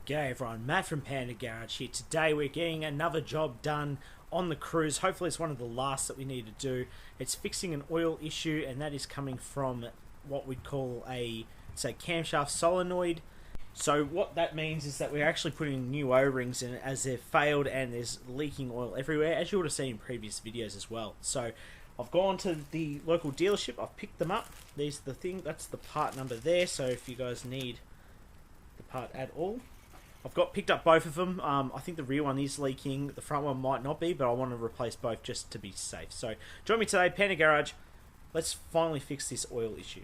G'day everyone, Matt from Panda Garage here. Today we're getting another job done on the Cruze. Hopefully it's one of the last that we need to do. It's fixing an oil issue, and that is coming from what we'd call a camshaft solenoid. So what that means is that we're actually putting new O-rings in as they've failed and there's leaking oil everywhere, as you would have seen in previous videos as well. So I've gone to the local dealership, I've picked them up. These are the thing, that's the part number there, so if you guys need the part at all. I've picked up both of them. I think the rear one is leaking. The front one might not be, but I want to replace both just to be safe. So join me today, Panda Garage. Let's finally fix this oil issue.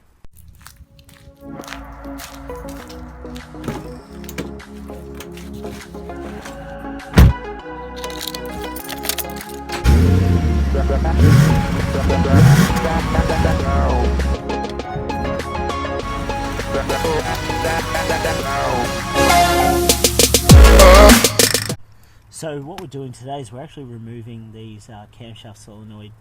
So what we're doing today is we're actually removing these camshaft solenoid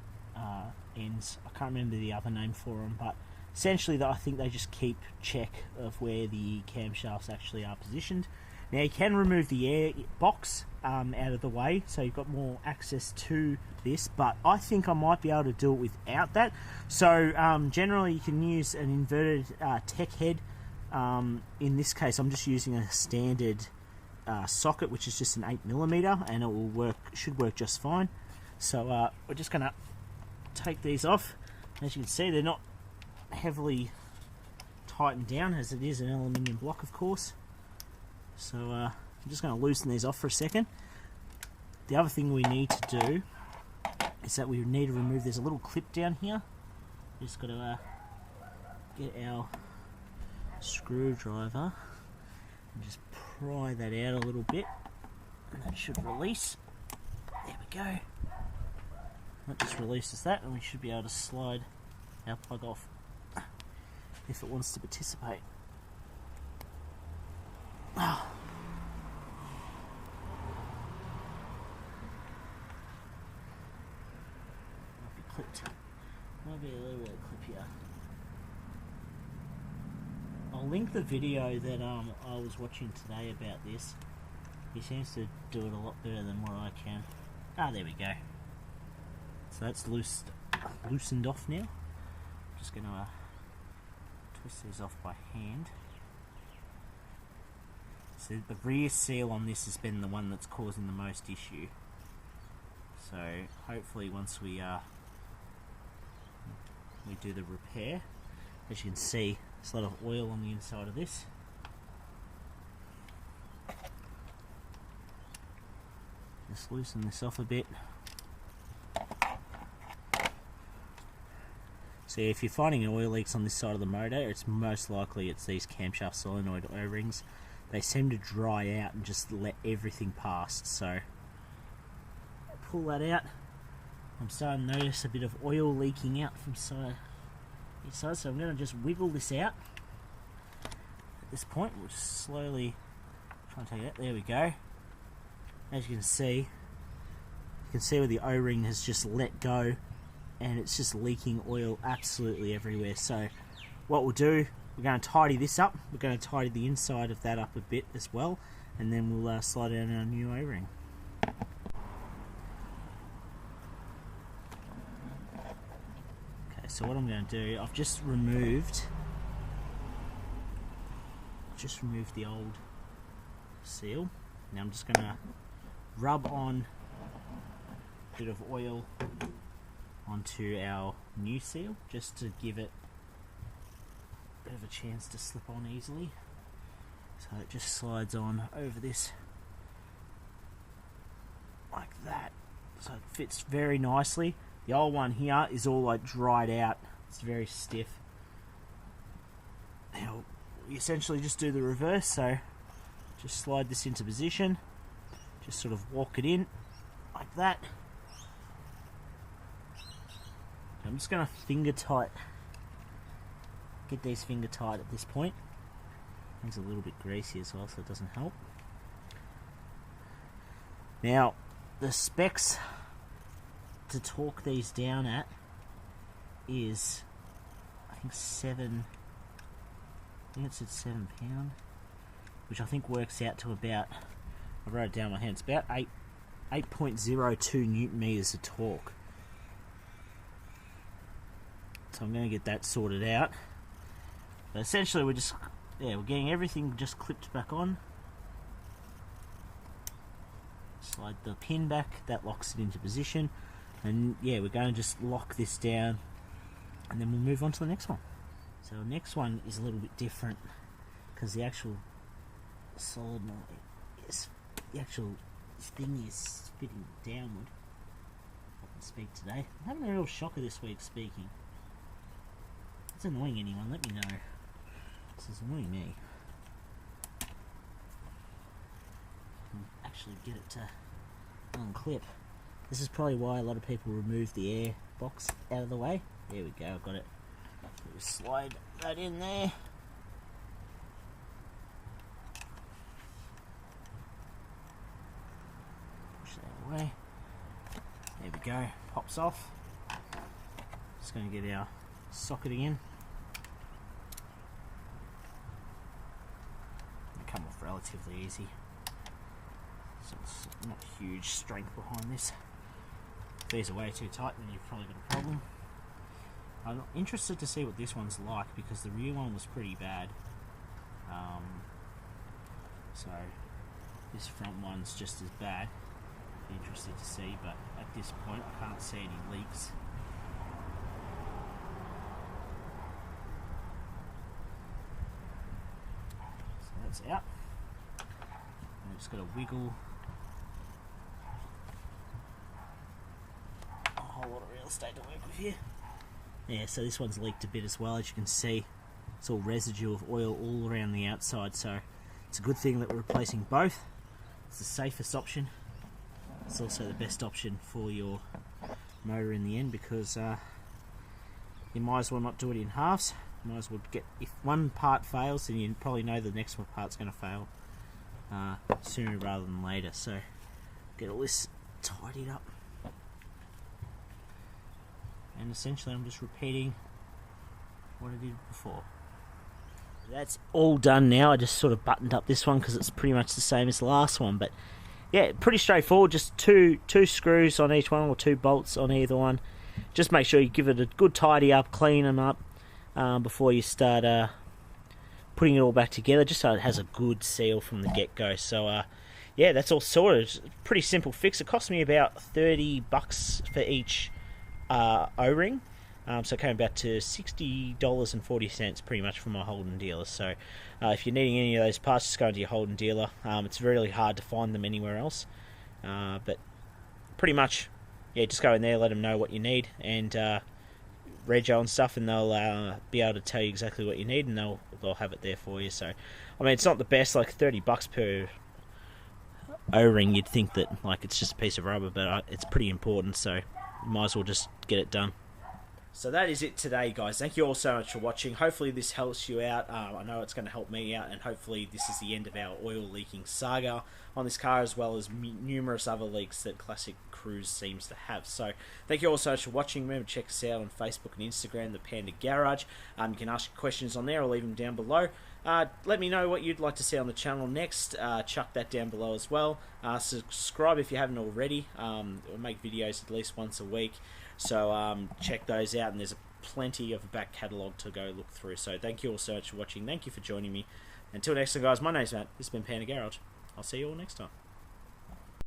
ends. I can't remember the other name for them, but essentially I think they just keep check of where the camshafts actually are positioned. Now you can remove the air box out of the way, so you've got more access to this, but I think I might be able to do it without that. So generally you can use an inverted tech head. In this case I'm just using a standard socket, which is just an 8mm, and it will work, should work just fine. So we're just going to take these off. As you can see, they're not heavily tightened down, as it is an aluminium block, of course. So I'm just going to loosen these off for a second. The other thing we need to do is that we need to remove, there's a little clip down here. Just got to get our screwdriver and just pry that out a little bit, and that should release. There we go. That just releases that, and we should be able to slide our plug off if it wants to participate. Oh. Might be clipped. Might be a little bit of clip here. I'll link the video that I was watching today about this. He seems to do it a lot better than what I can. Ah, there we go. So that's loosened off now. I'm just going to twist these off by hand. So the rear seal on this has been the one that's causing the most issue. So hopefully once we do the repair, as you can see, there's a lot of oil on the inside of this. Just loosen this off a bit. So if you're finding oil leaks on this side of the motor, it's most likely it's these camshaft solenoid O-rings. They seem to dry out and just let everything pass. So pull that out. I'm starting to notice a bit of oil leaking out from each side, so I'm going to just wiggle this out. At this point, we'll just slowly try and take it out. There we go. As you can see where the O-ring has just let go, and it's just leaking oil absolutely everywhere. So what we'll do, we're going to tidy this up. We're going to tidy the inside of that up a bit as well, and then we'll slide down our new O-ring. Okay, so what I'm going to do, I've just removed the old seal. Now I'm just going to rub on a bit of oil onto our new seal, just to give it a bit of a chance to slip on easily. So it just slides on over this like that, so it fits very nicely. The old one here is all like dried out, it's very stiff. Now we essentially just do the reverse, so just slide this into position, just sort of walk it in like that. I'm just going to finger tight, get these finger tight at this point. It's a little bit greasy as well, so it doesn't help. Now the specs to torque these down at is, I think it said £7, which I think works out to about, I wrote it down in my hand, it's about 8.02 newton meters of torque. So I'm going to get that sorted out. But essentially we're just, we're getting everything just clipped back on. Slide the pin back, that locks it into position. And yeah, we're going to just lock this down and then we'll move on to the next one. So the next one is a little bit different because the actual solenoid is, the actual thing is spitting downward. I can speak today. I'm having a real shocker this week speaking. It's annoying anyone, let me know. This is annoying me. I can actually get it to unclip. This is probably why a lot of people remove the air box out of the way. There we go, I've got it. We'll slide that in there. Push that away. There we go, pops off. Just going to get our socket again. It'll come off relatively easy. So it's not huge strength behind this. If these are way too tight, then you've probably got a problem. I'm interested to see what this one's like because the rear one was pretty bad. So this front one's just as bad. Be interested to see, but at this point I can't see any leaks. So that's out. I'm just got to wiggle a whole lot of real estate to work with here. Yeah, so this one's leaked a bit as well, as you can see. It's all residue of oil all around the outside, so it's a good thing that we're replacing both. It's the safest option. It's also the best option for your motor in the end because you might as well not do it in halves. You might as well get, if one part fails, then you probably know the next one part's going to fail sooner rather than later. So get all this tidied up. And essentially I'm just repeating what I did before. That's all done now. I just sort of buttoned up this one because it's pretty much the same as the last one, but yeah, pretty straightforward. Just two screws on each one or 2 bolts on either one. Just make sure you give it a good tidy up, clean them up before you start putting it all back together, just so it has a good seal from the get-go. So yeah, that's all sorted. It's a pretty simple fix. It cost me about $30 for each O-ring, so it came about to $60.40 pretty much from my Holden dealer. So if you're needing any of those parts, just go into your Holden dealer. It's really hard to find them anywhere else, but pretty much, yeah, just go in there, let them know what you need, and rego and stuff, and they'll be able to tell you exactly what you need, and they'll have it there for you. So I mean, it's not the best, like $30 per O-ring. You'd think that like it's just a piece of rubber, but it's pretty important, so you might as well just get it done. So that is it today, guys. Thank you all so much for watching. Hopefully this helps you out. I know it's going to help me out, and hopefully this is the end of our oil leaking saga on this car, as well as numerous other leaks that Classic Cruze seems to have. So thank you all so much for watching. Remember to check us out on Facebook and Instagram, the Panda Garage. You can ask questions on there or leave them down below. Let me know what you'd like to see on the channel next. Chuck that down below as well. Subscribe if you haven't already. We make videos at least once a week, so check those out, and there's plenty of a back catalogue to go look through. So thank you all so much for watching. Thank you for joining me. Until next time, guys, my name's Matt. This has been Panda Garage. I'll see you all next time.